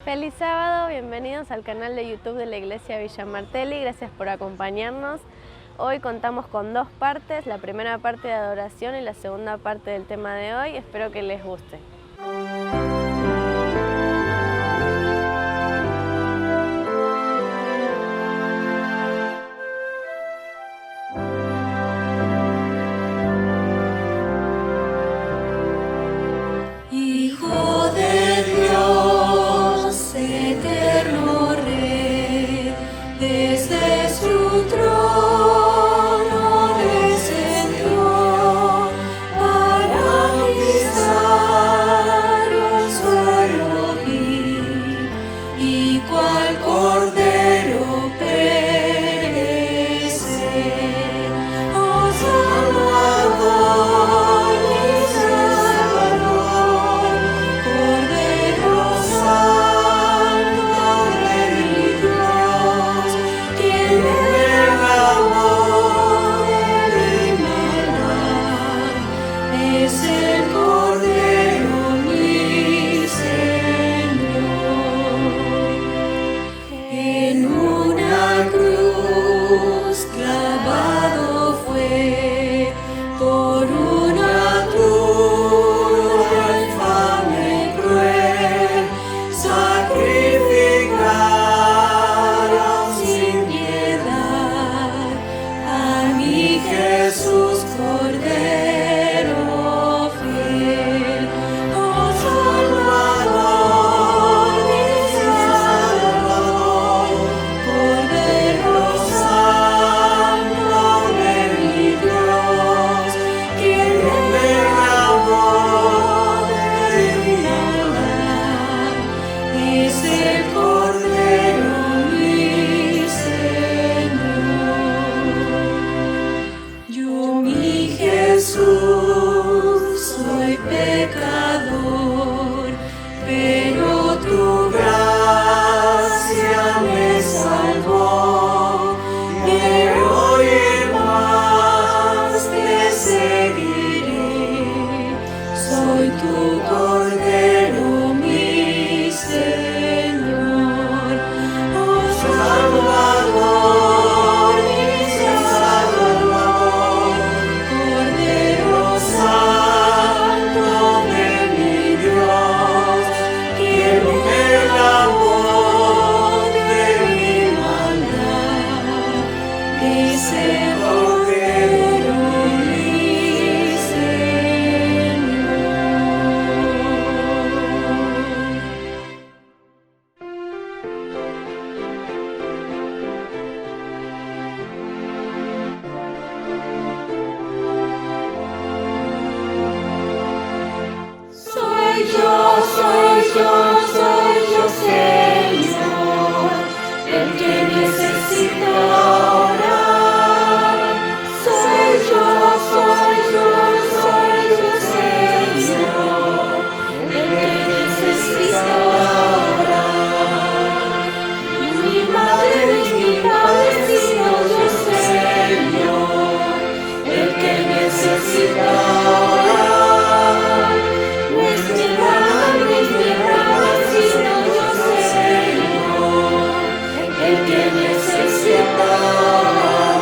Feliz sábado, bienvenidos al canal de YouTube de la Iglesia Villa Martelli, gracias por acompañarnos. Hoy contamos con dos partes, la primera parte de adoración y la segunda parte del tema de hoy, espero que les guste. Hijo de Dios, eterno Rey, desde su trono descendió para pisar el suelo vil, y cual cordero perecer. Oh Salvador, mi Salvador, Cordero Santo de mi Dios, quien me lavó de mi maldad, es el Cordero mi Señor. En una cruz clavado fue por una cruz infame y cruel, sacrificaron sin piedad a mi Jesús Cordero fiel. Oh Salvador, mi Salvador, Cordero Santo de mi Dios, quien me lavó de mi maldad, es el Cordero mi Señor. Yo, mi Jesús, soy pecador, pero tu gracia me salvó, y hoy más te seguiré. Soy tu Cordero, mi Señor. Oh Salvador, mi Salvador, Cordero Santo de mi Dios, quien me lavó de mi maldad, es el Cordero mi Señor. Soy yo, Señor, el que necesita orar. Soy yo, Señor, el que necesita orar. Mi madre y mi padre, Señor, el que necesita orar. No es mi hermano, sino yo, Señor, el que necesita orar.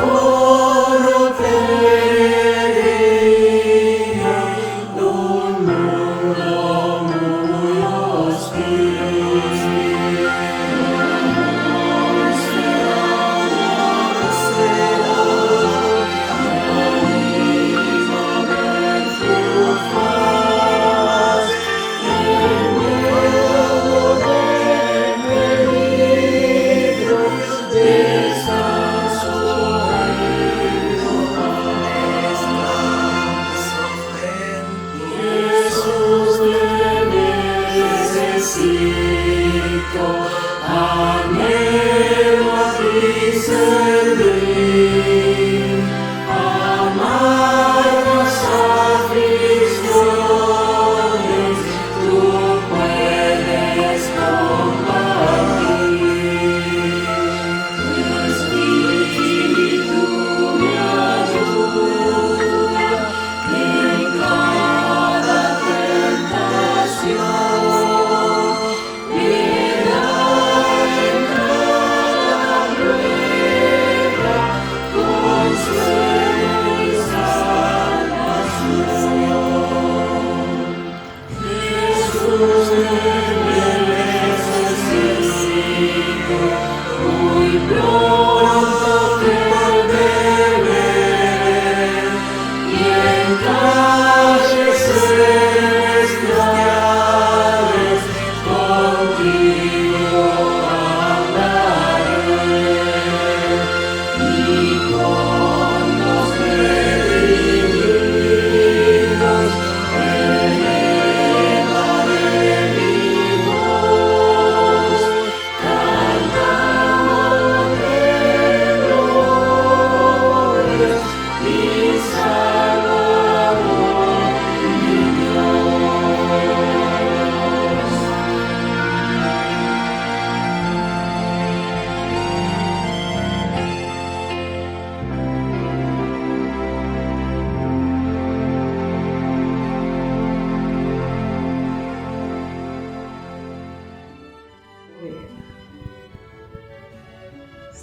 Recorro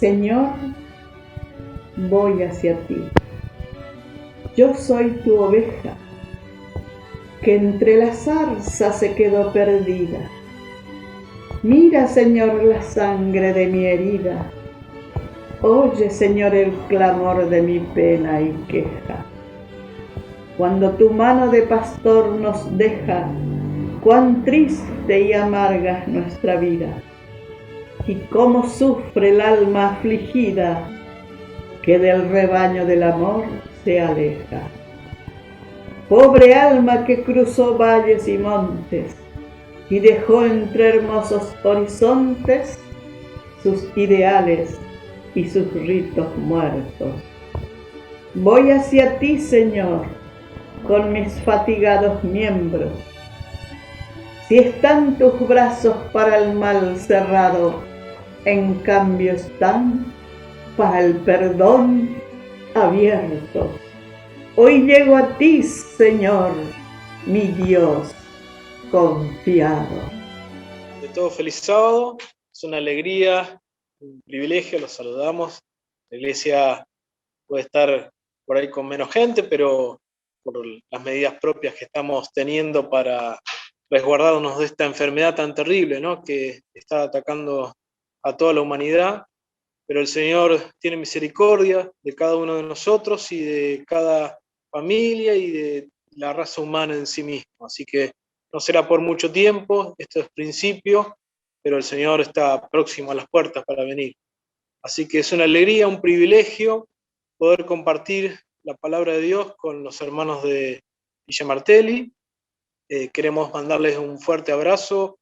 Señor, voy hacia ti. Yo soy tu oveja, que entre la zarza se quedó perdida. Mira, Señor, la sangre de mi herida. Oye, Señor, el clamor de mi pena y queja. Cuando tu mano de pastor nos deja, cuán triste y amarga es nuestra vida, y cómo sufre el alma afligida que del rebaño del amor se aleja. Pobre alma que cruzó valles y montes y dejó entre hermosos horizontes sus ideales y sus ritos muertos. Voy hacia ti, Señor, con mis fatigados miembros. Si están tus brazos para el mal cerrado, en cambio están para el perdón abiertos. Hoy llego a ti, Señor, mi Dios confiado. De todo, feliz sábado. Es una alegría, un privilegio, los saludamos. La iglesia puede estar por ahí con menos gente, pero por las medidas propias que estamos teniendo para resguardarnos de esta enfermedad tan terrible, ¿no?, que está atacando a toda la humanidad. Pero el Señor tiene misericordia de cada uno de nosotros y de cada familia y de la raza humana en sí misma. Así que no será por mucho tiempo, esto es principio, pero el Señor está próximo a las puertas para venir. Así que es una alegría, un privilegio poder compartir la palabra de Dios con los hermanos de Villa Martelli. Queremos mandarles un fuerte abrazo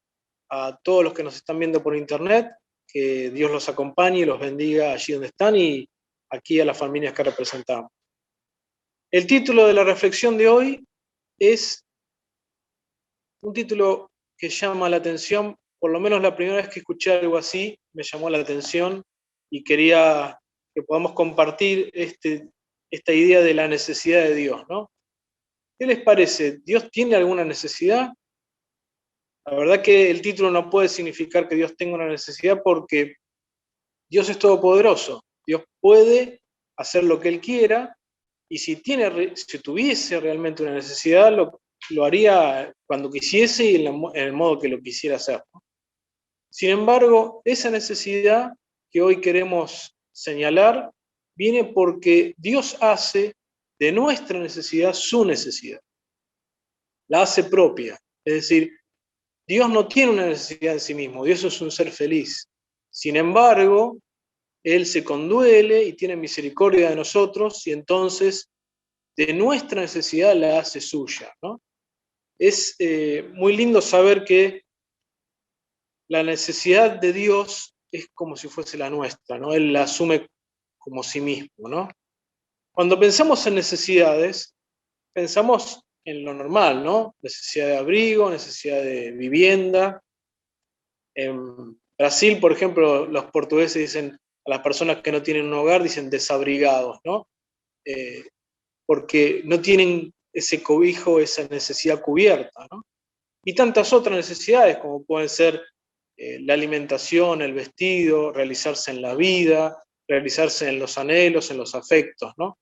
a todos los que nos están viendo por internet, que Dios los acompañe y los bendiga allí donde están y aquí a las familias que representamos. El título de la reflexión de hoy es un título que llama la atención, por lo menos la primera vez que escuché algo así me llamó la atención y quería que podamos compartir esta idea de la necesidad de Dios, ¿no? ¿Qué les parece? ¿Dios tiene alguna necesidad? La verdad que el título no puede significar que Dios tenga una necesidad porque Dios es todopoderoso. Dios puede hacer lo que Él quiera y si tuviese realmente una necesidad, lo haría cuando quisiese y en el modo que lo quisiera hacer, ¿no? Sin embargo, esa necesidad que hoy queremos señalar viene porque Dios hace de nuestra necesidad su necesidad. La hace propia. Es decir, Dios no tiene una necesidad en sí mismo, Dios es un ser feliz. Sin embargo, Él se conduele y tiene misericordia de nosotros y entonces de nuestra necesidad la hace suya, ¿no? Es muy lindo saber que la necesidad de Dios es como si fuese la nuestra, ¿no? Él la asume como sí mismo, ¿no? Cuando pensamos en necesidades, pensamos en lo normal, ¿no? Necesidad de abrigo, necesidad de vivienda. En Brasil, por ejemplo, los portugueses dicen a las personas que no tienen un hogar, dicen desabrigados, ¿no? Porque no tienen ese cobijo, esa necesidad cubierta, ¿no? Y tantas otras necesidades, como pueden ser la alimentación, el vestido, realizarse en la vida, realizarse en los anhelos, en los afectos, ¿no?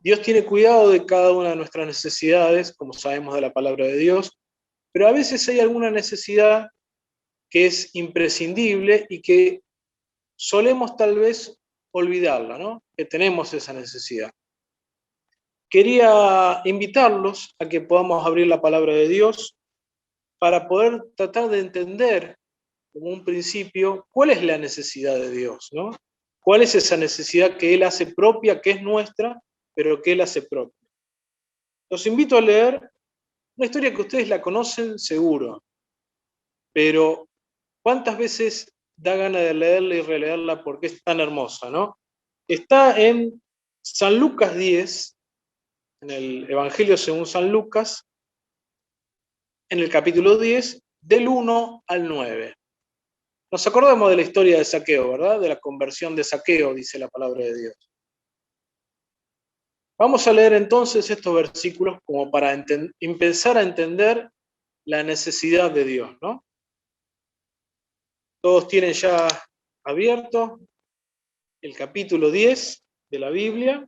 Dios tiene cuidado de cada una de nuestras necesidades, como sabemos de la palabra de Dios, pero a veces hay alguna necesidad que es imprescindible y que solemos tal vez olvidarla, ¿no? Que tenemos esa necesidad. Quería invitarlos a que podamos abrir la palabra de Dios para poder tratar de entender, como un principio, cuál es la necesidad de Dios, ¿no? ¿Cuál es esa necesidad que Él hace propia, que es nuestra, pero que Él hace propia? Los invito a leer una historia que ustedes la conocen seguro, pero ¿cuántas veces da ganas de leerla y releerla porque es tan hermosa, ¿no? Está en San Lucas 10, en el Evangelio según San Lucas, en el capítulo 10, del 1 al 9. Nos acordamos de la historia de Zaqueo, ¿verdad? De la conversión de Zaqueo, dice la palabra de Dios. Vamos a leer entonces estos versículos como para empezar a entender la necesidad de Dios, ¿no? Todos tienen ya abierto el capítulo 10 de la Biblia,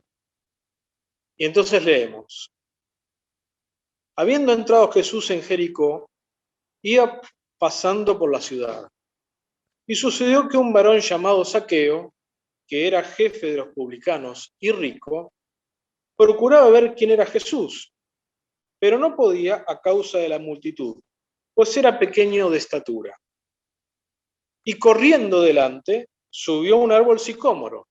y entonces leemos. Habiendo entrado Jesús en Jericó, iba pasando por la ciudad. Y sucedió que un varón llamado Zaqueo, que era jefe de los publicanos y rico, procuraba ver quién era Jesús, pero no podía a causa de la multitud, pues era pequeño de estatura. Y corriendo delante, subió a un árbol sicómoro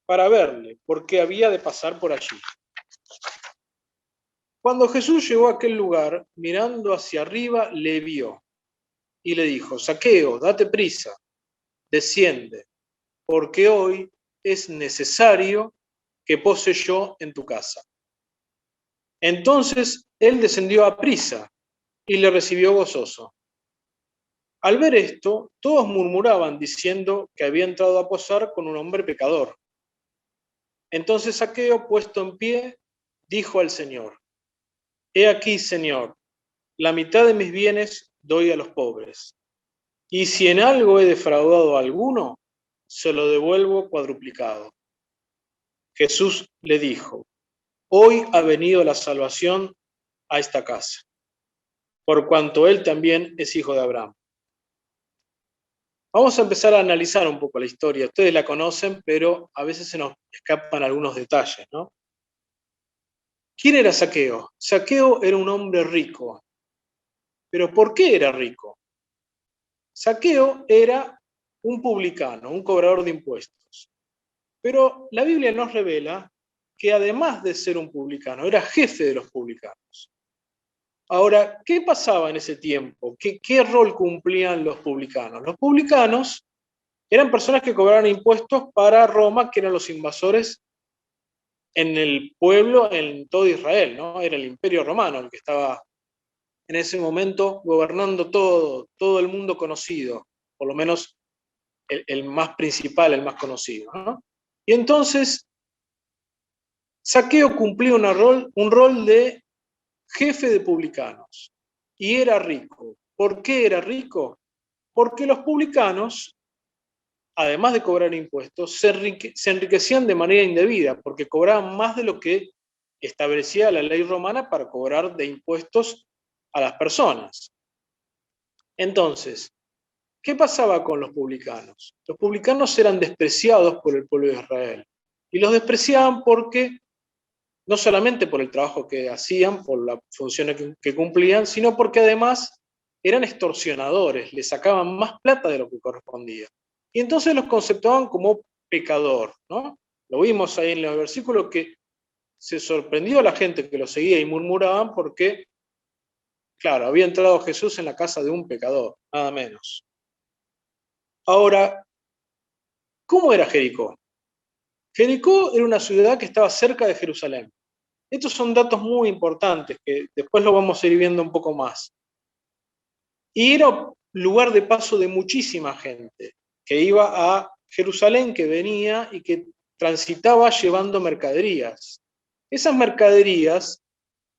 para verle, porque había de pasar por allí. Cuando Jesús llegó a aquel lugar, mirando hacia arriba, le vio y le dijo: Zaqueo, date prisa, desciende, porque hoy es necesario que pose yo en tu casa. Entonces él descendió a prisa y le recibió gozoso. Al ver esto, todos murmuraban diciendo que había entrado a posar con un hombre pecador. Entonces Zaqueo, puesto en pie, dijo al Señor: He aquí, Señor, la mitad de mis bienes doy a los pobres, y si en algo he defraudado a alguno, se lo devuelvo cuadruplicado. Jesús le dijo: Hoy ha venido la salvación a esta casa, por cuanto él también es hijo de Abraham. Vamos a empezar a analizar un poco la historia. Ustedes la conocen, pero a veces se nos escapan algunos detalles, ¿no? ¿Quién era Zaqueo? Zaqueo era un hombre rico. ¿Pero por qué era rico? Zaqueo era un publicano, un cobrador de impuestos. Pero la Biblia nos revela que además de ser un publicano, era jefe de los publicanos. Ahora, ¿qué pasaba en ese tiempo? ¿Qué rol cumplían los publicanos? Los publicanos eran personas que cobraban impuestos para Roma, que eran los invasores en el pueblo, en todo Israel, ¿no? Era el Imperio Romano el que estaba en ese momento gobernando todo el mundo conocido, por lo menos el más principal, el más conocido, ¿no? Y entonces, Zaqueo cumplía un rol de jefe de publicanos, y era rico. ¿Por qué era rico? Porque los publicanos, además de cobrar impuestos, se enriquecían de manera indebida, porque cobraban más de lo que establecía la ley romana para cobrar de impuestos a las personas. Entonces, ¿qué pasaba con los publicanos? Los publicanos eran despreciados por el pueblo de Israel, y los despreciaban porque no solamente por el trabajo que hacían, por las funciones que cumplían, sino porque además eran extorsionadores, le sacaban más plata de lo que correspondía. Y entonces los conceptuaban como pecador, ¿no? Lo vimos ahí en los versículos que se sorprendió a la gente que lo seguía y murmuraban porque, claro, había entrado Jesús en la casa de un pecador, nada menos. Ahora, ¿cómo era Jericó? Jericó era una ciudad que estaba cerca de Jerusalén. Estos son datos muy importantes que después lo vamos a ir viendo un poco más. Y era lugar de paso de muchísima gente que iba a Jerusalén, que venía y que transitaba llevando mercaderías. Esas mercaderías,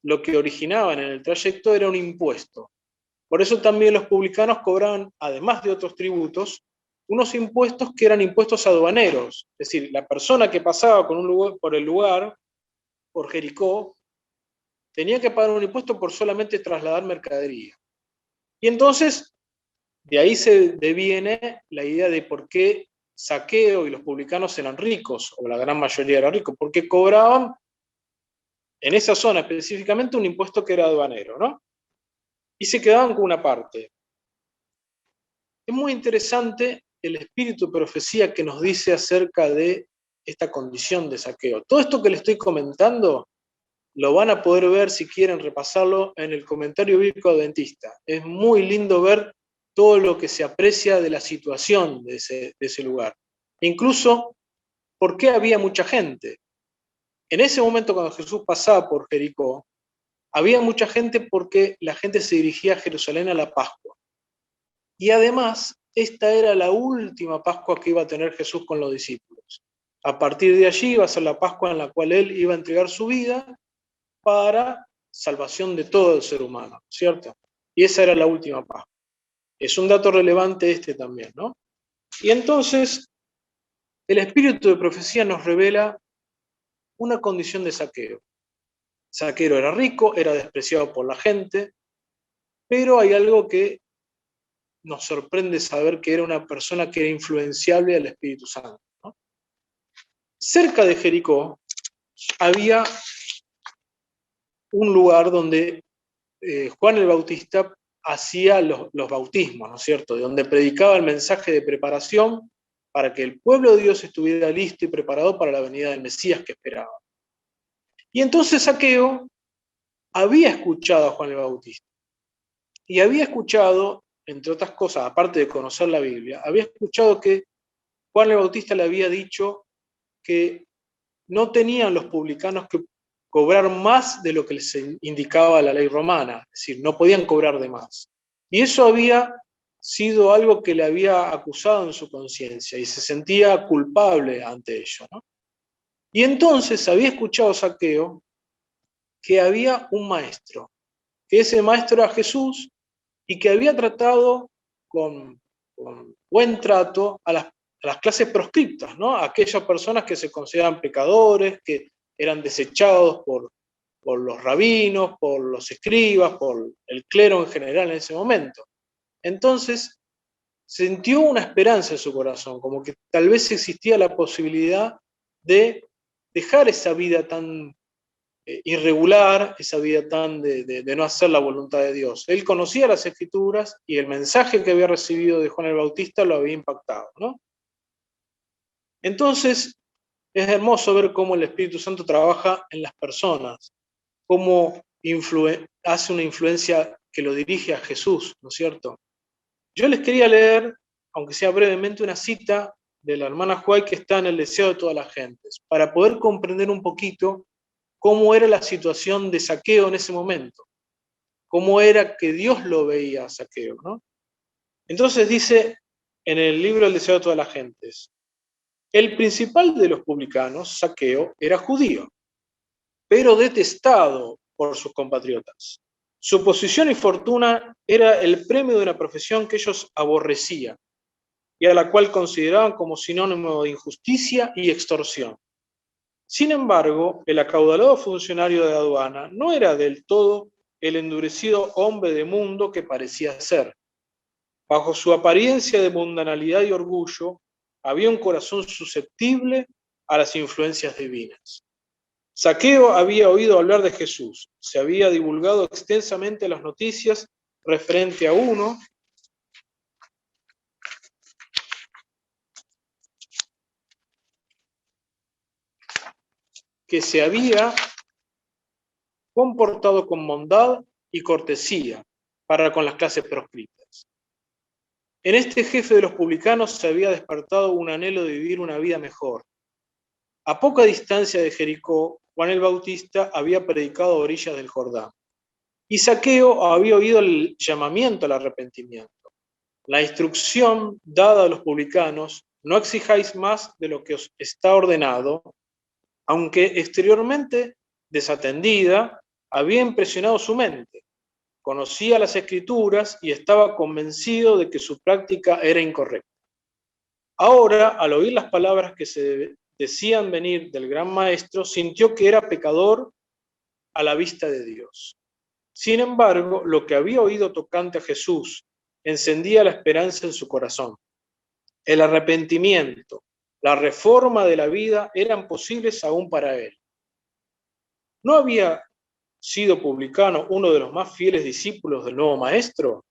lo que originaban en el trayecto era un impuesto. Por eso también los publicanos cobraban, además de otros tributos, unos impuestos que eran impuestos aduaneros. Es decir, la persona que pasaba por el lugar, por Jericó, tenía que pagar un impuesto por solamente trasladar mercadería. Y entonces, de ahí se deviene la idea de por qué Zaqueo y los publicanos eran ricos, o la gran mayoría eran ricos, porque cobraban en esa zona específicamente un impuesto que era aduanero, ¿no? Y se quedaban con una parte. Es muy interesante el espíritu de profecía que nos dice acerca de esta condición de Zaqueo. Todo esto que le estoy comentando lo van a poder ver si quieren repasarlo en el comentario bíblico adventista. Es muy lindo ver todo lo que se aprecia de la situación de ese lugar. Incluso, ¿por qué había mucha gente? En ese momento cuando Jesús pasaba por Jericó, había mucha gente porque la gente se dirigía a Jerusalén a la Pascua. Y además, esta era la última Pascua que iba a tener Jesús con los discípulos. A partir de allí iba a ser la Pascua en la cual él iba a entregar su vida para salvación de todo el ser humano, ¿cierto? Y esa era la última Pascua. Es un dato relevante este también, ¿no? Y entonces, el espíritu de profecía nos revela una condición de Zaqueo. Zaqueo era rico, era despreciado por la gente, pero hay algo que nos sorprende saber, que era una persona que era influenciable al Espíritu Santo, ¿no? Cerca de Jericó había un lugar donde Juan el Bautista hacía los bautismos, ¿no es cierto? De donde predicaba el mensaje de preparación para que el pueblo de Dios estuviera listo y preparado para la venida del Mesías que esperaba. Y entonces Zaqueo había escuchado a Juan el Bautista. Y había escuchado, entre otras cosas, aparte de conocer la Biblia, había escuchado que Juan el Bautista le había dicho que no tenían los publicanos que cobrar más de lo que les indicaba la ley romana, es decir, no podían cobrar de más. Y eso había sido algo que le había acusado en su conciencia y se sentía culpable ante ello, ¿no? Y entonces había escuchado Zaqueo que había un maestro, que ese maestro era Jesús y que había tratado con buen trato a las clases proscriptas, ¿no? A aquellas personas que se consideraban pecadores, que eran desechados por los rabinos, por los escribas, por el clero en general en ese momento. Entonces, sintió una esperanza en su corazón, como que tal vez existía la posibilidad de dejar esa vida tan irregular, esa vida tan de no hacer la voluntad de Dios. Él conocía las Escrituras y el mensaje que había recibido de Juan el Bautista lo había impactado, ¿no? Entonces, es hermoso ver cómo el Espíritu Santo trabaja en las personas, cómo hace una influencia que lo dirige a Jesús, ¿no es cierto? Yo les quería leer, aunque sea brevemente, una cita de la hermana Huay que está en El deseo de todas las gentes, para poder comprender un poquito cómo era la situación de Zaqueo en ese momento, cómo era que Dios lo veía a Zaqueo, ¿no? Entonces dice en el libro El deseo de todas las gentes: el principal de los publicanos, Zaqueo, era judío, pero detestado por sus compatriotas. Su posición y fortuna era el premio de una profesión que ellos aborrecían y a la cual consideraban como sinónimo de injusticia y extorsión. Sin embargo, el acaudalado funcionario de aduana no era del todo el endurecido hombre de mundo que parecía ser. Bajo su apariencia de mundanalidad y orgullo, había un corazón susceptible a las influencias divinas. Zaqueo había oído hablar de Jesús, se había divulgado extensamente las noticias referente a uno que se había comportado con bondad y cortesía para con las clases proscritas. En este jefe de los publicanos se había despertado un anhelo de vivir una vida mejor. A poca distancia de Jericó, Juan el Bautista había predicado a orillas del Jordán, y Zaqueo había oído el llamamiento al arrepentimiento. La instrucción dada a los publicanos: no exijáis más de lo que os está ordenado, aunque exteriormente desatendida, había impresionado su mente. Conocía las Escrituras y estaba convencido de que su práctica era incorrecta. Ahora, al oír las palabras que se decían venir del gran maestro, sintió que era pecador a la vista de Dios. Sin embargo, lo que había oído tocante a Jesús encendía la esperanza en su corazón. El arrepentimiento, la reforma de la vida eran posibles aún para él. ¿No había sido publicano uno de los más fieles discípulos del nuevo maestro?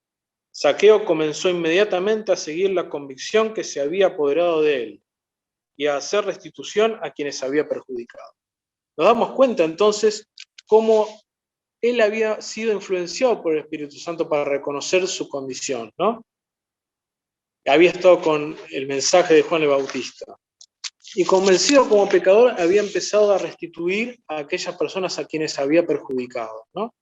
Zaqueo comenzó inmediatamente a seguir la convicción que se había apoderado de él y a hacer restitución a quienes había perjudicado. Nos damos cuenta entonces cómo él había sido influenciado por el Espíritu Santo para reconocer su condición, ¿no? Había estado con el mensaje de Juan el Bautista. Y convencido como pecador, había empezado a restituir a aquellas personas a quienes había perjudicado, ¿no?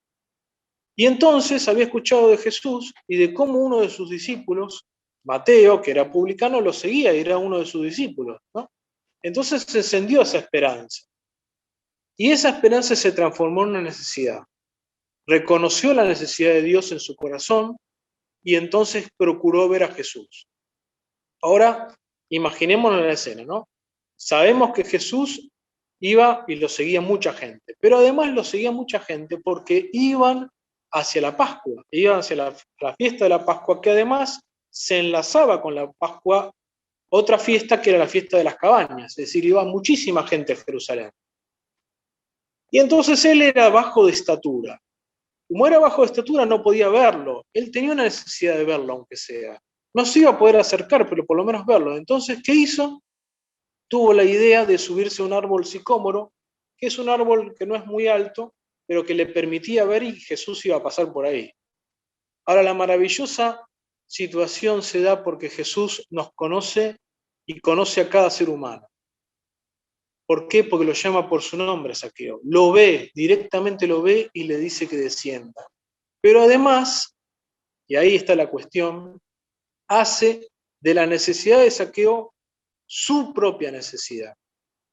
Y entonces había escuchado de Jesús y de cómo uno de sus discípulos, Mateo, que era publicano, lo seguía y era uno de sus discípulos, ¿no? Entonces se encendió esa esperanza. Y esa esperanza se transformó en una necesidad. Reconoció la necesidad de Dios en su corazón y entonces procuró ver a Jesús. Ahora, imaginémonos la escena, ¿no? Sabemos que Jesús iba y lo seguía mucha gente, pero además lo seguía mucha gente porque iban hacia la Pascua, iban hacia la fiesta de la Pascua, que además se enlazaba con la Pascua otra fiesta que era la fiesta de las cabañas, es decir, iba muchísima gente a Jerusalén. Y entonces él era bajo de estatura. Como era bajo de estatura no podía verlo, él tenía una necesidad de verlo aunque sea. No se iba a poder acercar, pero por lo menos verlo. Entonces, ¿qué hizo? Tuvo la idea de subirse a un árbol sicómoro, que es un árbol que no es muy alto, pero que le permitía ver y Jesús iba a pasar por ahí. Ahora, la maravillosa situación se da porque Jesús nos conoce y conoce a cada ser humano. ¿Por qué? Porque lo llama por su nombre, Zaqueo. Lo ve, directamente lo ve y le dice que descienda. Pero además, y ahí está la cuestión, hace de la necesidad de Zaqueo su propia necesidad.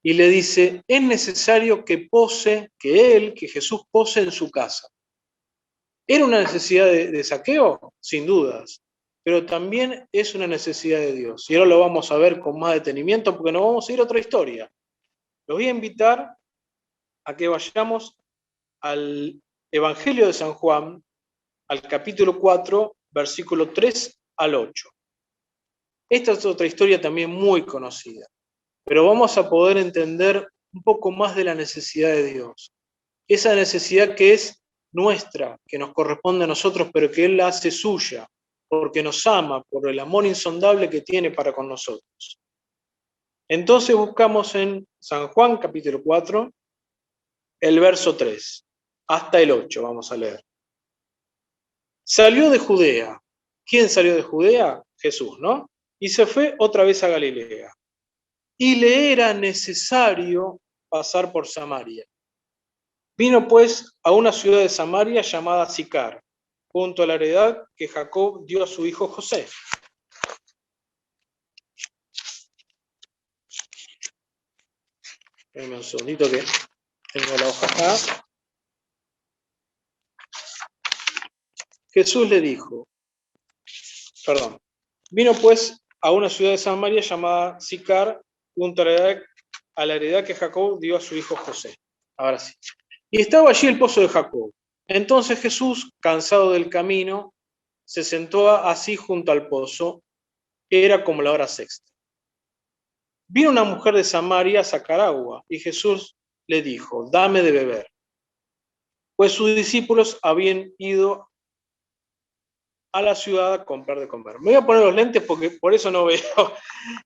Y le dice, es necesario que Jesús pose en su casa. ¿Era una necesidad de Zaqueo? Sin dudas. Pero también es una necesidad de Dios. Y ahora lo vamos a ver con más detenimiento porque nos vamos a ir a otra historia. Los voy a invitar a que vayamos al Evangelio de San Juan, al capítulo 4, versículo 3 al 8. Esta es otra historia también muy conocida, pero vamos a poder entender un poco más de la necesidad de Dios. Esa necesidad que es nuestra, que nos corresponde a nosotros, pero que Él la hace suya, porque nos ama, por el amor insondable que tiene para con nosotros. Entonces buscamos en San Juan, capítulo 4, el verso 3, hasta el 8, vamos a leer. Salió de Judea. ¿Quién salió de Judea? Jesús, ¿no? Y se fue otra vez a Galilea. Y le era necesario pasar por Samaria. Vino pues a una ciudad de Samaria llamada Sicar, junto a la heredad que Jacob dio a su hijo José. Déjame un segundito que tengo la hoja acá. Jesús le dijo, vino pues a una ciudad de Samaria llamada Sicar, junto a la heredad que Jacob dio a su hijo José. Ahora sí. Y estaba allí el pozo de Jacob. Entonces Jesús, cansado del camino, se sentó así junto al pozo. Era como la hora sexta. Vino una mujer de Samaria a sacar agua, y Jesús le dijo, dame de beber. Pues sus discípulos habían ido a la ciudad a comprar de comer. Me voy a poner los lentes porque por eso no veo.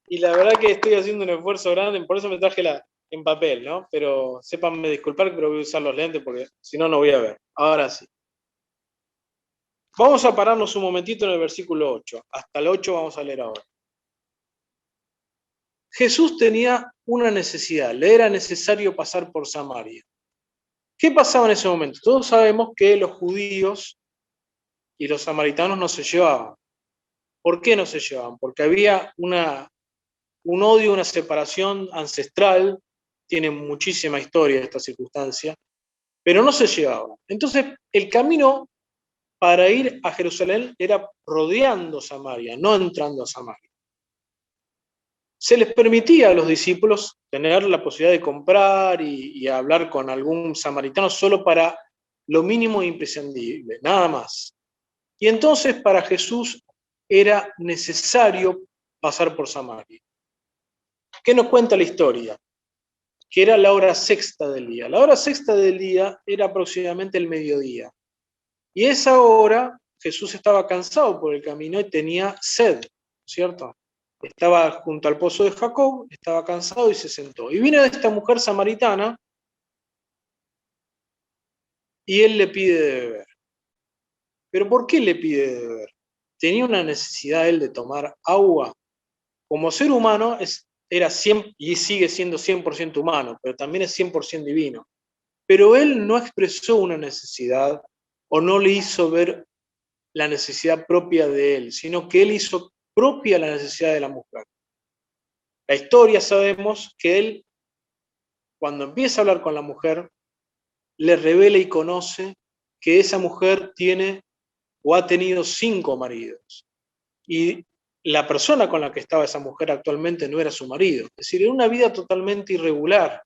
Y la verdad que estoy haciendo un esfuerzo grande, por eso me traje en papel, ¿no? Pero sépanme disculpar, pero voy a usar los lentes porque si no, no voy a ver. Ahora sí. Vamos a pararnos un momentito en el versículo 8. Hasta el 8 vamos a leer ahora. Jesús tenía una necesidad, le era necesario pasar por Samaria. ¿Qué pasaba en ese momento? Todos sabemos que los judíos y los samaritanos no se llevaban. ¿Por qué no se llevaban? Porque había un odio, una separación ancestral, tiene muchísima historia esta circunstancia, pero no se llevaban. Entonces, el camino para ir a Jerusalén era rodeando Samaria, no entrando a Samaria. Se les permitía a los discípulos tener la posibilidad de comprar y hablar con algún samaritano solo para lo mínimo e imprescindible, nada más. Y entonces para Jesús era necesario pasar por Samaria. ¿Qué nos cuenta la historia? Que era la hora sexta del día. La hora sexta del día era aproximadamente el mediodía. Y esa hora Jesús estaba cansado por el camino y tenía sed, ¿cierto? Estaba junto al pozo de Jacob, estaba cansado y se sentó. Y viene esta mujer samaritana y él le pide de beber. ¿Pero por qué le pide de beber? ¿Tenía una necesidad él de tomar agua? Como ser humano era 100, y sigue siendo 100% humano, pero también es 100% divino. Pero él no expresó una necesidad o no le hizo ver la necesidad propia de él, sino que él hizo propia la necesidad de la mujer. La historia sabemos que él, cuando empieza a hablar con la mujer, le revela y conoce que esa mujer tiene o ha tenido 5 maridos. Y la persona con la que estaba esa mujer actualmente no era su marido. Es decir, era una vida totalmente irregular.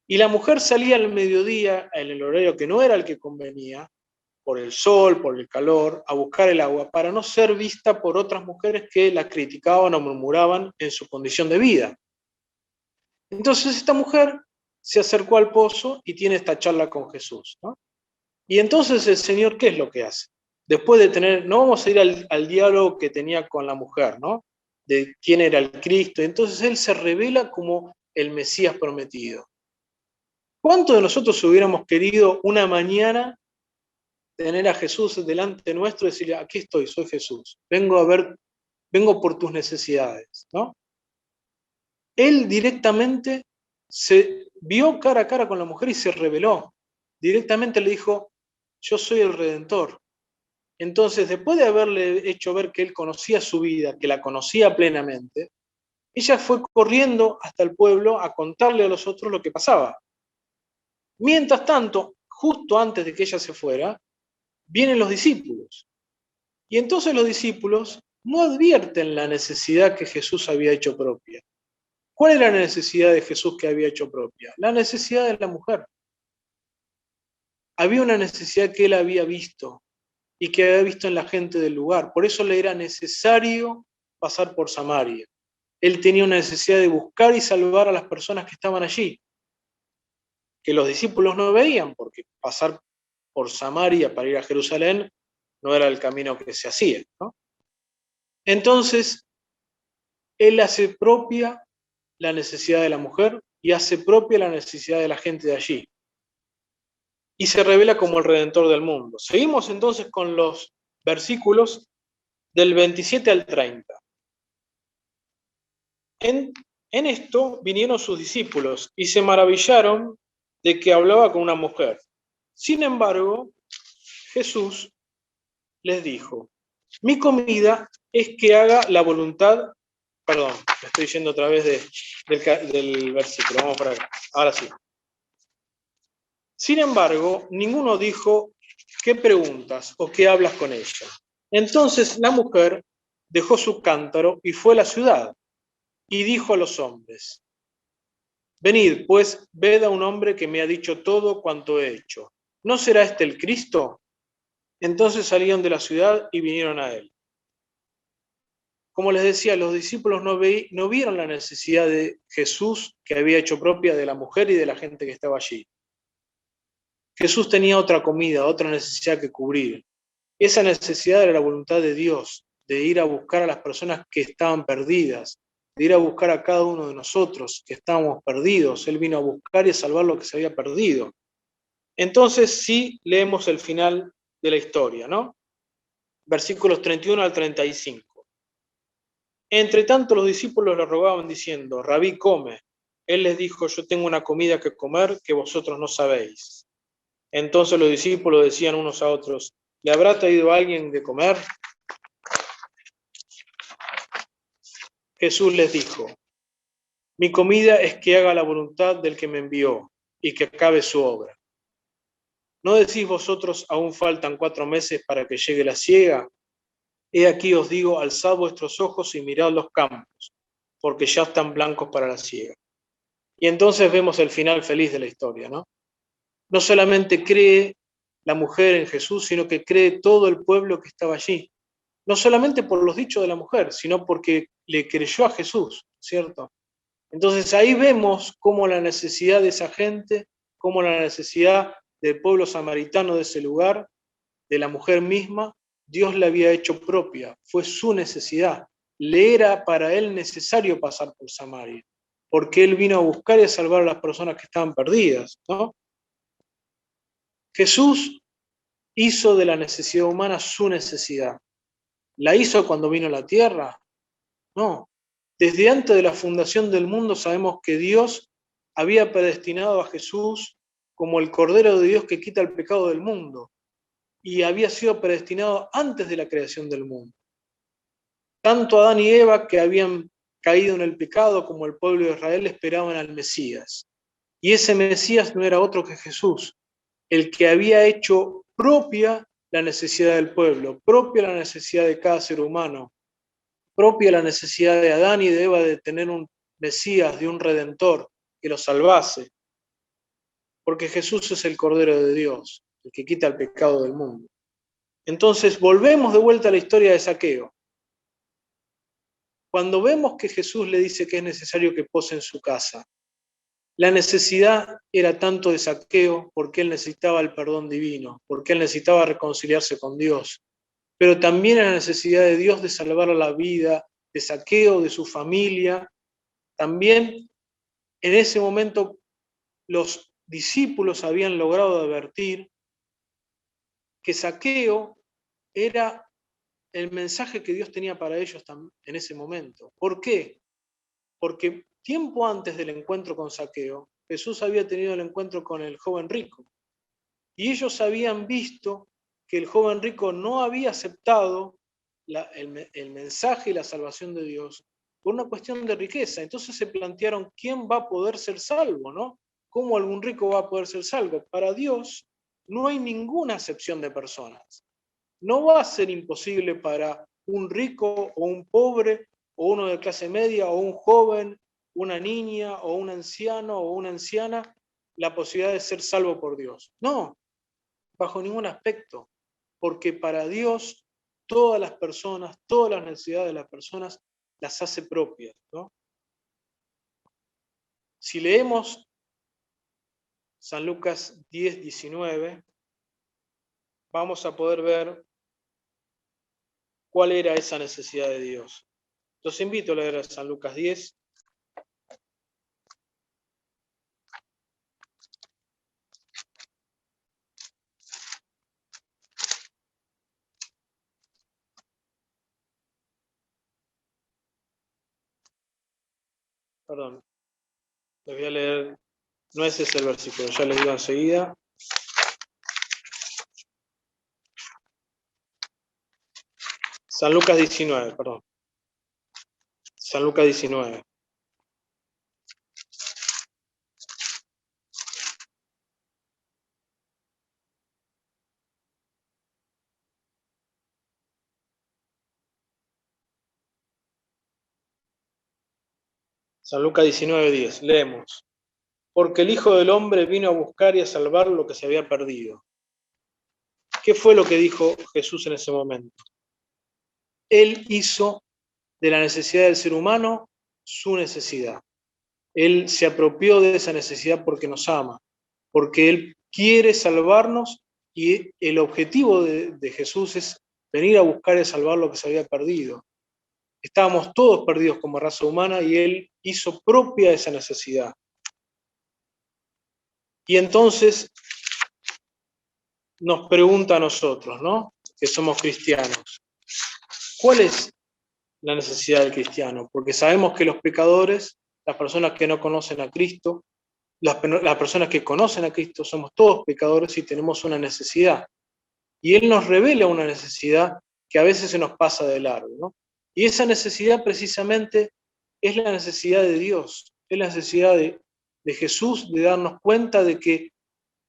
Y la mujer salía al mediodía, en el horario que no era el que convenía, por el sol, por el calor, a buscar el agua, para no ser vista por otras mujeres que la criticaban o murmuraban en su condición de vida. Entonces esta mujer se acercó al pozo y tiene esta charla con Jesús, ¿no? Y entonces el Señor, ¿qué es lo que hace? Después de tener, no vamos a ir al diálogo que tenía con la mujer, ¿no? De quién era el Cristo. Entonces Él se revela como el Mesías prometido. ¿Cuántos de nosotros hubiéramos querido una mañana tener a Jesús delante nuestro y decirle, aquí estoy, soy Jesús, vengo por tus necesidades, ¿no? Él directamente se vio cara a cara con la mujer y se reveló. Directamente le dijo, yo soy el Redentor. Entonces, después de haberle hecho ver que él conocía su vida, que la conocía plenamente, ella fue corriendo hasta el pueblo a contarle a los otros lo que pasaba. Mientras tanto, justo antes de que ella se fuera, vienen los discípulos. Y entonces los discípulos no advierten la necesidad que Jesús había hecho propia. ¿Cuál era la necesidad de Jesús que había hecho propia? La necesidad de la mujer. Había una necesidad que él había visto y que había visto en la gente del lugar. Por eso le era necesario pasar por Samaria. Él tenía una necesidad de buscar y salvar a las personas que estaban allí, que los discípulos no veían, porque pasar por Samaria para ir a Jerusalén no era el camino que se hacía, ¿no? Entonces, él hace propia la necesidad de la mujer y hace propia la necesidad de la gente de allí. Y se revela como el Redentor del mundo. Seguimos entonces con los versículos del 27 al 30. En esto vinieron sus discípulos y se maravillaron de que hablaba con una mujer. Sin embargo, Jesús les dijo, mi comida es que haga la voluntad, perdón, me estoy yendo otra vez del versículo, vamos para acá, ahora sí. Sin embargo, ninguno dijo, ¿qué preguntas o qué hablas con ella? Entonces la mujer dejó su cántaro y fue a la ciudad y dijo a los hombres, venid, pues, ved a un hombre que me ha dicho todo cuanto he hecho. ¿No será este el Cristo? Entonces salieron de la ciudad y vinieron a él. Como les decía, los discípulos no vieron la necesidad de Jesús que había hecho propia de la mujer y de la gente que estaba allí. Jesús tenía otra comida, otra necesidad que cubrir. Esa necesidad era la voluntad de Dios, de ir a buscar a las personas que estaban perdidas, de ir a buscar a cada uno de nosotros que estábamos perdidos. Él vino a buscar y a salvar lo que se había perdido. Entonces sí leemos el final de la historia, ¿no? Versículos 31 al 35. Entre tanto los discípulos le rogaban diciendo, Rabí, come. Él les dijo, yo tengo una comida que comer que vosotros no sabéis. Entonces los discípulos decían unos a otros, ¿le habrá traído alguien de comer? Jesús les dijo, mi comida es que haga la voluntad del que me envió y que acabe su obra. ¿No decís vosotros, aún faltan 4 meses para que llegue la siega? He aquí os digo, alzad vuestros ojos y mirad los campos, porque ya están blancos para la siega. Y entonces vemos el final feliz de la historia, ¿no? No solamente cree la mujer en Jesús, sino que cree todo el pueblo que estaba allí. No solamente por los dichos de la mujer, sino porque le creyó a Jesús, ¿cierto? Entonces ahí vemos cómo la necesidad de esa gente, cómo la necesidad del pueblo samaritano de ese lugar, de la mujer misma, Dios la había hecho propia, fue su necesidad. Le era para él necesario pasar por Samaria, porque él vino a buscar y a salvar a las personas que estaban perdidas, ¿no? Jesús hizo de la necesidad humana su necesidad. ¿La hizo cuando vino a la tierra? No. Desde antes de la fundación del mundo sabemos que Dios había predestinado a Jesús como el Cordero de Dios que quita el pecado del mundo, y había sido predestinado antes de la creación del mundo. Tanto Adán y Eva, que habían caído en el pecado, como el pueblo de Israel, esperaban al Mesías. Y ese Mesías no era otro que Jesús, el que había hecho propia la necesidad del pueblo, propia la necesidad de cada ser humano, propia la necesidad de Adán y de Eva de tener un Mesías, de un Redentor que los salvase, porque Jesús es el Cordero de Dios, el que quita el pecado del mundo. Entonces volvemos de vuelta a la historia de Zaqueo. Cuando vemos que Jesús le dice que es necesario que pose en su casa, la necesidad era tanto de Zaqueo porque él necesitaba el perdón divino, porque él necesitaba reconciliarse con Dios, pero también la necesidad de Dios de salvar la vida de Zaqueo, de su familia. También en ese momento los discípulos habían logrado advertir que Zaqueo era el mensaje que Dios tenía para ellos en ese momento. ¿Por qué? Porque tiempo antes del encuentro con Zaqueo, Jesús había tenido el encuentro con el joven rico. Y ellos habían visto que el joven rico no había aceptado el mensaje y la salvación de Dios por una cuestión de riqueza. Entonces se plantearon, ¿quién va a poder ser salvo, no? ¿Cómo algún rico va a poder ser salvo? Para Dios no hay ninguna acepción de personas. No va a ser imposible para un rico o un pobre, o uno de clase media, o un joven, una niña, o un anciano, o una anciana, la posibilidad de ser salvo por Dios. No, bajo ningún aspecto, porque para Dios todas las personas, todas las necesidades de las personas las hace propias, ¿no? Si leemos San Lucas 10, 19, vamos a poder ver cuál era esa necesidad de Dios. Los invito a leer a San Lucas 10. Perdón, les voy a leer, no ese es el versículo, ya les digo enseguida. San Lucas 19, perdón. San Lucas 19. San Lucas 19, 10. Leemos. Porque el Hijo del Hombre vino a buscar y a salvar lo que se había perdido. ¿Qué fue lo que dijo Jesús en ese momento? Él hizo de la necesidad del ser humano su necesidad. Él se apropió de esa necesidad porque nos ama, porque Él quiere salvarnos y el objetivo de Jesús es venir a buscar y salvar lo que se había perdido. Estábamos todos perdidos como raza humana y Él hizo propia esa necesidad. Y entonces nos pregunta a nosotros, ¿no? Que somos cristianos, ¿cuál es la necesidad del cristiano? Porque sabemos que los pecadores, las personas que no conocen a Cristo, las personas que conocen a Cristo, somos todos pecadores y tenemos una necesidad. Y Él nos revela una necesidad que a veces se nos pasa de largo, ¿no? Y esa necesidad precisamente es la necesidad de Dios, es la necesidad de Jesús de darnos cuenta de que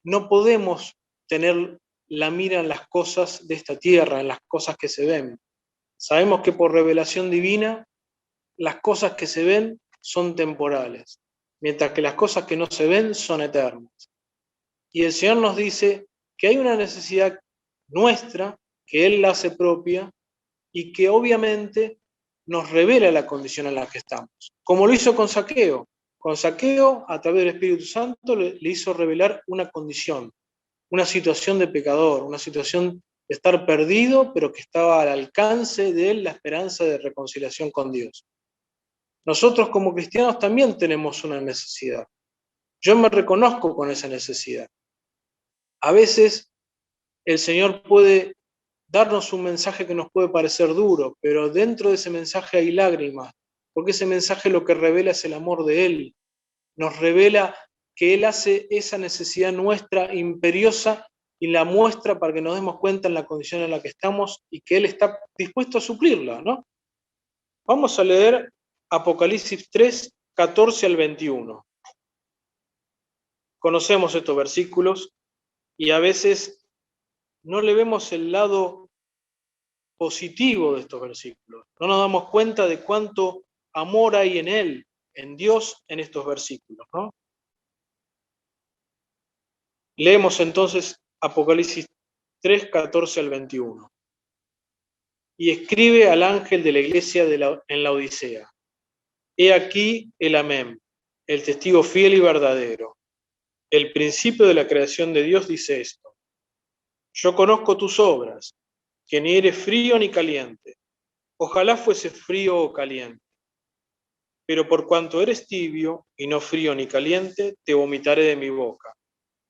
no podemos tener la mira en las cosas de esta tierra, en las cosas que se ven. Sabemos que por revelación divina las cosas que se ven son temporales, mientras que las cosas que no se ven son eternas. Y el Señor nos dice que hay una necesidad nuestra, que Él la hace propia, y que obviamente nos revela la condición en la que estamos. Como lo hizo con Zaqueo. Con Zaqueo, a través del Espíritu Santo, le hizo revelar una condición, una situación de pecador, una situación de estar perdido, pero que estaba al alcance de él la esperanza de reconciliación con Dios. Nosotros como cristianos también tenemos una necesidad. Yo me reconozco con esa necesidad. A veces el Señor puede darnos un mensaje que nos puede parecer duro, pero dentro de ese mensaje hay lágrimas, porque ese mensaje lo que revela es el amor de Él. Nos revela que Él hace esa necesidad nuestra imperiosa y la muestra para que nos demos cuenta en la condición en la que estamos y que Él está dispuesto a suplirla, ¿no? Vamos a leer Apocalipsis 3, 14 al 21. Conocemos estos versículos y a veces no le vemos el lado positivo de estos versículos. No nos damos cuenta de cuánto amor hay en Él, en Dios, en estos versículos, ¿no? Leemos entonces Apocalipsis 3, 14 al 21. Y escribe al ángel de la iglesia en la Odisea. He aquí el Amén, el testigo fiel y verdadero. El principio de la creación de Dios dice esto. Yo conozco tus obras, que ni eres frío ni caliente. Ojalá fuese frío o caliente. Pero por cuanto eres tibio y no frío ni caliente, te vomitaré de mi boca.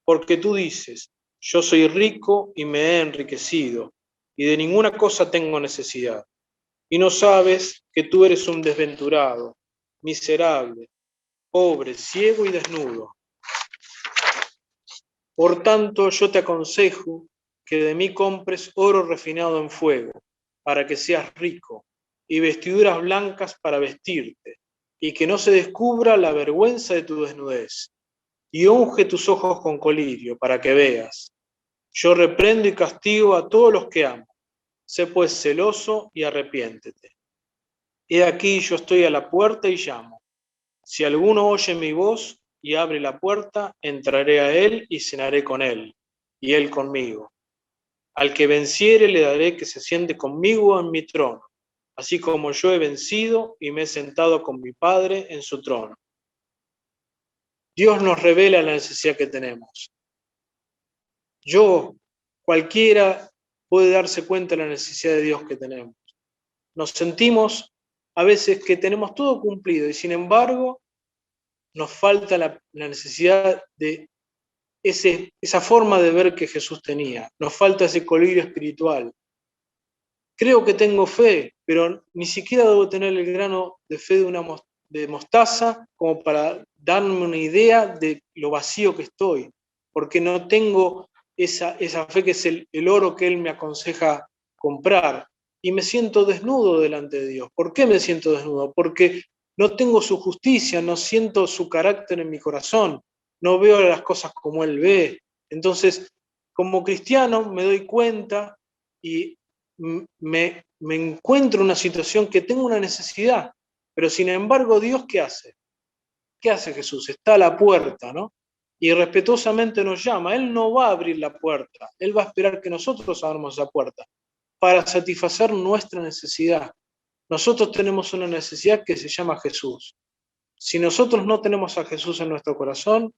Porque tú dices, yo soy rico y me he enriquecido, y de ninguna cosa tengo necesidad. Y no sabes que tú eres un desventurado, miserable, pobre, ciego y desnudo. Por tanto, yo te aconsejo que de mí compres oro refinado en fuego, para que seas rico, y vestiduras blancas para vestirte, y que no se descubra la vergüenza de tu desnudez. Y unge tus ojos con colirio, para que veas. Yo reprendo y castigo a todos los que amo. Sé pues celoso y arrepiéntete. He aquí yo estoy a la puerta y llamo. Si alguno oye mi voz y abre la puerta, entraré a él y cenaré con él, y él conmigo. Al que venciere le daré que se siente conmigo en mi trono, así como yo he vencido y me he sentado con mi Padre en su trono. Dios nos revela la necesidad que tenemos. Cualquiera puede darse cuenta de la necesidad de Dios que tenemos. Nos sentimos a veces que tenemos todo cumplido y sin embargo nos falta la necesidad de esa forma de ver que Jesús tenía. Nos falta ese colirio espiritual. Creo que tengo fe, pero ni siquiera debo tener el grano de fe de mostaza como para darme una idea de lo vacío que estoy, porque no tengo esa fe que es el oro que Él me aconseja comprar. Y me siento desnudo delante de Dios. ¿Por qué me siento desnudo? Porque no tengo su justicia, no siento su carácter en mi corazón, no veo las cosas como Él ve. Entonces, como cristiano me doy cuenta y me encuentro en una situación que tengo una necesidad, pero sin embargo, ¿Dios qué hace? ¿Qué hace Jesús? Está a la puerta, ¿no? Y respetuosamente nos llama. Él no va a abrir la puerta, Él va a esperar que nosotros abramos la puerta para satisfacer nuestra necesidad. Nosotros tenemos una necesidad que se llama Jesús. Si nosotros no tenemos a Jesús en nuestro corazón,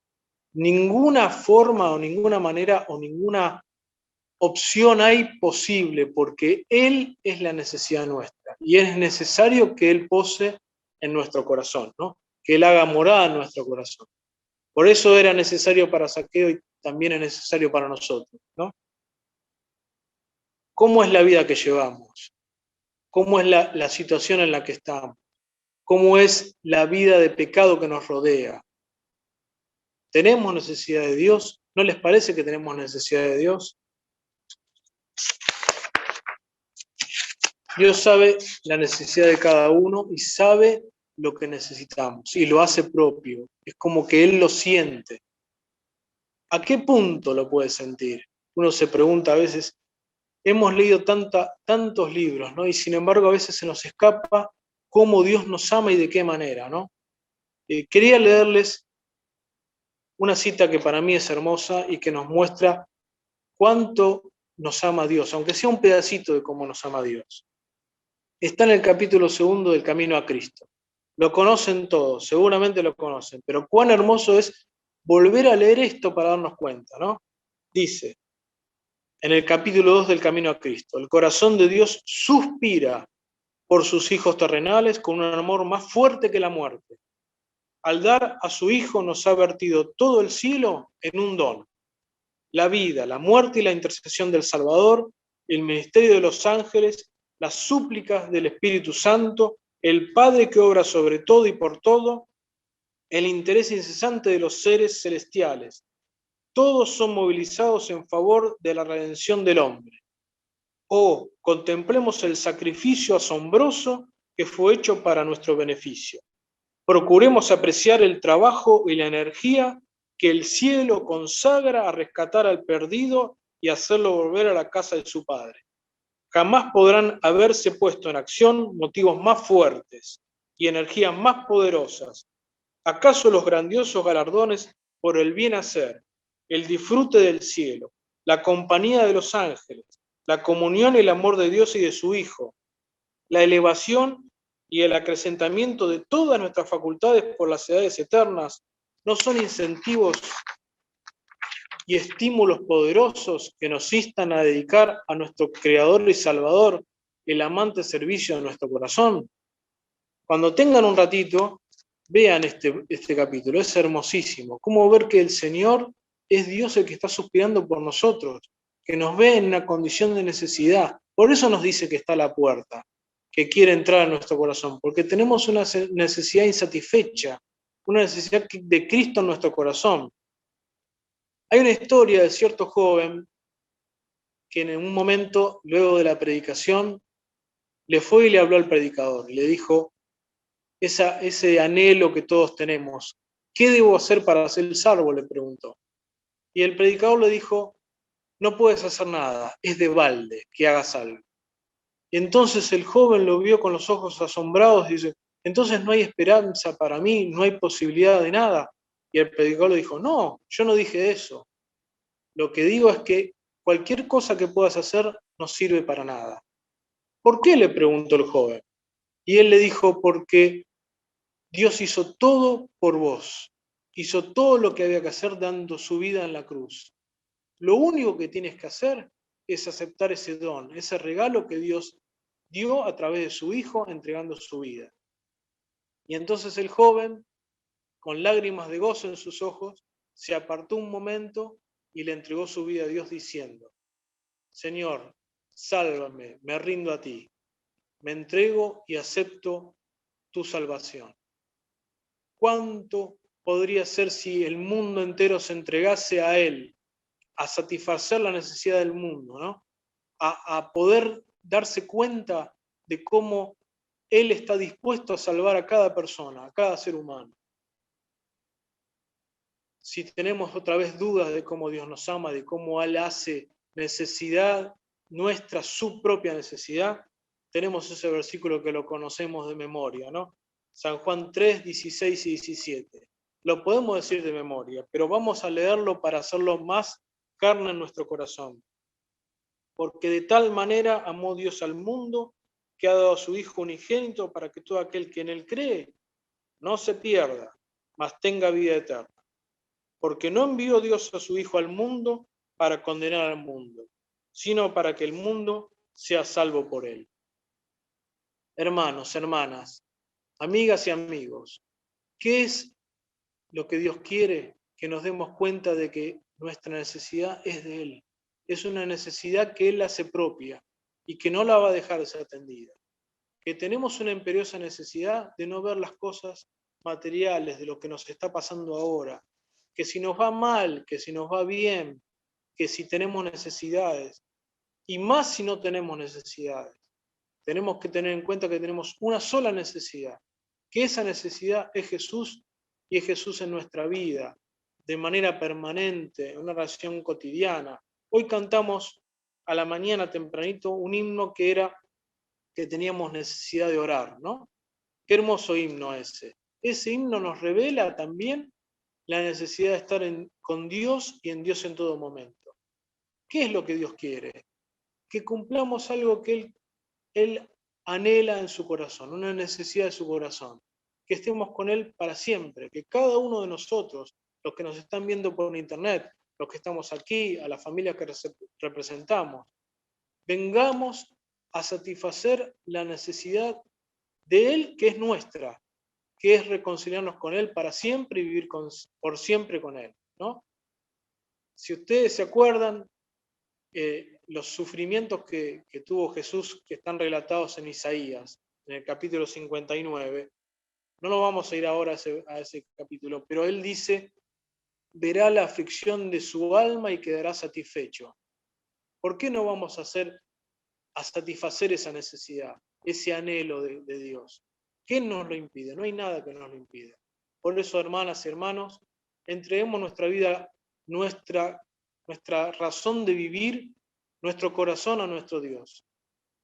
ninguna forma o ninguna manera o ninguna opción hay posible, porque Él es la necesidad nuestra y es necesario que Él pose en nuestro corazón, ¿no? Que Él haga morada en nuestro corazón. Por eso era necesario para Zaqueo y también es necesario para nosotros, ¿no? ¿Cómo es la vida que llevamos? ¿Cómo es la situación en la que estamos? ¿Cómo es la vida de pecado que nos rodea? ¿Tenemos necesidad de Dios? ¿No les parece que tenemos necesidad de Dios? Dios sabe la necesidad de cada uno y sabe lo que necesitamos y lo hace propio. Es como que Él lo siente. ¿A qué punto lo puede sentir? Uno se pregunta a veces, hemos leído tantos libros, ¿no? Y sin embargo a veces se nos escapa cómo Dios nos ama y de qué manera, ¿no? Quería leerles una cita que para mí es hermosa y que nos muestra cuánto nos ama Dios, aunque sea un pedacito de cómo nos ama Dios. Está en el capítulo 2 del Camino a Cristo. Lo conocen todos, seguramente lo conocen, pero cuán hermoso es volver a leer esto para darnos cuenta, ¿no? Dice, en el capítulo 2 del Camino a Cristo, el corazón de Dios suspira por sus hijos terrenales con un amor más fuerte que la muerte. Al dar a su Hijo nos ha vertido todo el cielo en un don. La vida, la muerte y la intercesión del Salvador, el ministerio de los ángeles, las súplicas del Espíritu Santo, el Padre que obra sobre todo y por todo, el interés incesante de los seres celestiales. Todos son movilizados en favor de la redención del hombre. Oh, contemplemos el sacrificio asombroso que fue hecho para nuestro beneficio. Procuremos apreciar el trabajo y la energía que el cielo consagra a rescatar al perdido y hacerlo volver a la casa de su Padre. jamás podrán haberse puesto en acción motivos más fuertes y energías más poderosas. ¿Acaso los grandiosos galardones por el bien hacer, el disfrute del cielo, la compañía de los ángeles, la comunión y el amor de Dios y de su Hijo, la elevación y el acrecentamiento de todas nuestras facultades por las edades eternas, no son incentivos y estímulos poderosos que nos instan a dedicar a nuestro Creador y Salvador el amante servicio de nuestro corazón? Cuando tengan un ratito, vean este capítulo, es hermosísimo. Cómo ver que el Señor es Dios el que está suspirando por nosotros, que nos ve en una condición de necesidad. Por eso nos dice que está a la puerta, que quiere entrar a nuestro corazón, porque tenemos una necesidad insatisfecha, una necesidad de Cristo en nuestro corazón. Hay una historia de cierto joven que en un momento, luego de la predicación, le fue y le habló al predicador y le dijo, ese anhelo que todos tenemos, ¿qué debo hacer para ser salvo?, le preguntó. Y el predicador le dijo, no puedes hacer nada, es de balde que hagas algo. Y entonces el joven lo vio con los ojos asombrados y dice, entonces no hay esperanza para mí, no hay posibilidad de nada. Y el predicador le dijo, no, yo no dije eso. Lo que digo es que cualquier cosa que puedas hacer no sirve para nada. ¿Por qué?, le preguntó el joven. Y él le dijo, porque Dios hizo todo por vos. Hizo todo lo que había que hacer dando su vida en la cruz. Lo único que tienes que hacer es aceptar ese don, ese regalo que Dios dio a través de su Hijo entregando su vida. Y entonces el joven, con lágrimas de gozo en sus ojos, se apartó un momento y le entregó su vida a Dios diciendo, Señor, sálvame, me rindo a ti, me entrego y acepto tu salvación. ¿Cuánto podría ser si el mundo entero se entregase a Él, a satisfacer la necesidad del mundo, ¿no? A poder darse cuenta de cómo Él está dispuesto a salvar a cada persona, a cada ser humano? Si tenemos otra vez dudas de cómo Dios nos ama, de cómo Él hace necesidad nuestra, su propia necesidad, tenemos ese versículo que lo conocemos de memoria, ¿no? San Juan 3, 16 y 17. Lo podemos decir de memoria, pero vamos a leerlo para hacerlo más carne en nuestro corazón. Porque de tal manera amó Dios al mundo, que ha dado a su Hijo unigénito para que todo aquel que en Él cree no se pierda, mas tenga vida eterna. Porque no envió Dios a su Hijo al mundo para condenar al mundo, sino para que el mundo sea salvo por Él. Hermanos, hermanas, amigas y amigos, ¿qué es lo que Dios quiere? Que nos demos cuenta de que nuestra necesidad es de Él. Es una necesidad que Él hace propia y que no la va a dejar desatendida. Que tenemos una imperiosa necesidad de no ver las cosas materiales de lo que nos está pasando ahora. Que si nos va mal, que si nos va bien, que si tenemos necesidades, y más si no tenemos necesidades. Tenemos que tener en cuenta que tenemos una sola necesidad, que esa necesidad es Jesús y es Jesús en nuestra vida, de manera permanente, en una relación cotidiana. Hoy cantamos a la mañana tempranito un himno que era que teníamos necesidad de orar, ¿no? Qué hermoso himno ese. Ese himno nos revela también la necesidad de estar con Dios y en Dios en todo momento. ¿Qué es lo que Dios quiere? Que cumplamos algo que Él anhela en su corazón, una necesidad de su corazón. Que estemos con Él para siempre, que cada uno de nosotros, los que nos están viendo por internet, los que estamos aquí, a la familia que representamos, vengamos a satisfacer la necesidad de Él que es nuestra, que es reconciliarnos con Él para siempre y vivir por siempre con Él, ¿no? Si ustedes se acuerdan, los sufrimientos que tuvo Jesús, que están relatados en Isaías, en el capítulo 59, no lo vamos a ir ahora a ese capítulo, pero Él dice, verá la aflicción de su alma y quedará satisfecho. ¿Por qué no vamos a satisfacer esa necesidad, ese anhelo de Dios? ¿Qué nos lo impide? No hay nada que nos lo impida. Por eso, hermanas y hermanos, entreguemos nuestra vida, nuestra razón de vivir, nuestro corazón a nuestro Dios.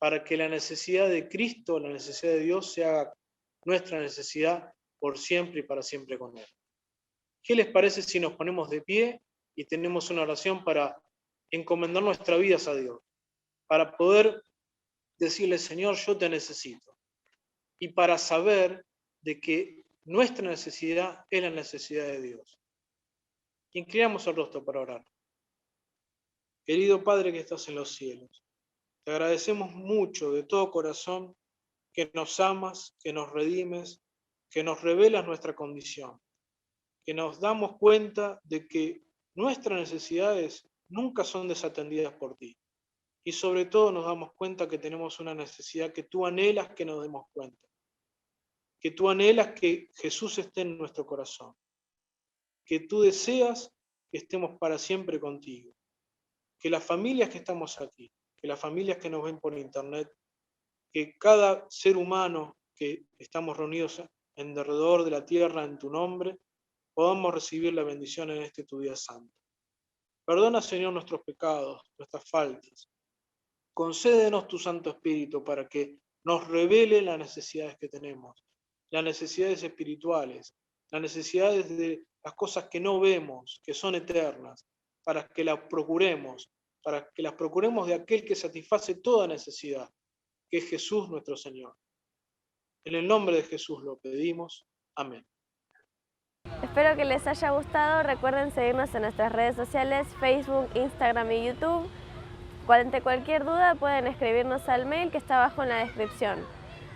para que la necesidad de Cristo, la necesidad de Dios, se haga nuestra necesidad por siempre y para siempre con Él. ¿Qué les parece si nos ponemos de pie y tenemos una oración para encomendar nuestras vidas a Dios? Para poder decirle, Señor, yo te necesito. Y para saber de que nuestra necesidad es la necesidad de Dios. Inclinamos el rostro para orar. Querido Padre que estás en los cielos, te agradecemos mucho de todo corazón que nos amas, que nos redimes, que nos revelas nuestra condición, que nos damos cuenta de que nuestras necesidades nunca son desatendidas por ti. Y sobre todo nos damos cuenta que tenemos una necesidad que tú anhelas que nos demos cuenta. Que tú anhelas que Jesús esté en nuestro corazón. Que tú deseas que estemos para siempre contigo. Que las familias que estamos aquí, que las familias que nos ven por internet, que cada ser humano que estamos reunidos en derredor de la tierra en tu nombre, podamos recibir la bendición en este tu día santo. Perdona, Señor, nuestros pecados, nuestras faltas. Concédenos tu Santo Espíritu para que nos revele las necesidades que tenemos, las necesidades espirituales, las necesidades de las cosas que no vemos, que son eternas, para que las procuremos de aquel que satisface toda necesidad, que es Jesús nuestro Señor. En el nombre de Jesús lo pedimos. Amén. Espero que les haya gustado. Recuerden seguirnos en nuestras redes sociales, Facebook, Instagram y YouTube. Ante cualquier duda pueden escribirnos al mail que está abajo en la descripción.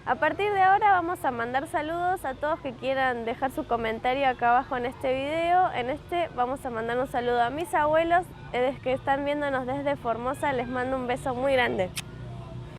A partir de ahora vamos a mandar saludos a todos que quieran dejar su comentario acá abajo en este video. Vamos a mandar un saludo a mis abuelos que están viéndonos desde Formosa. Les mando un beso muy grande.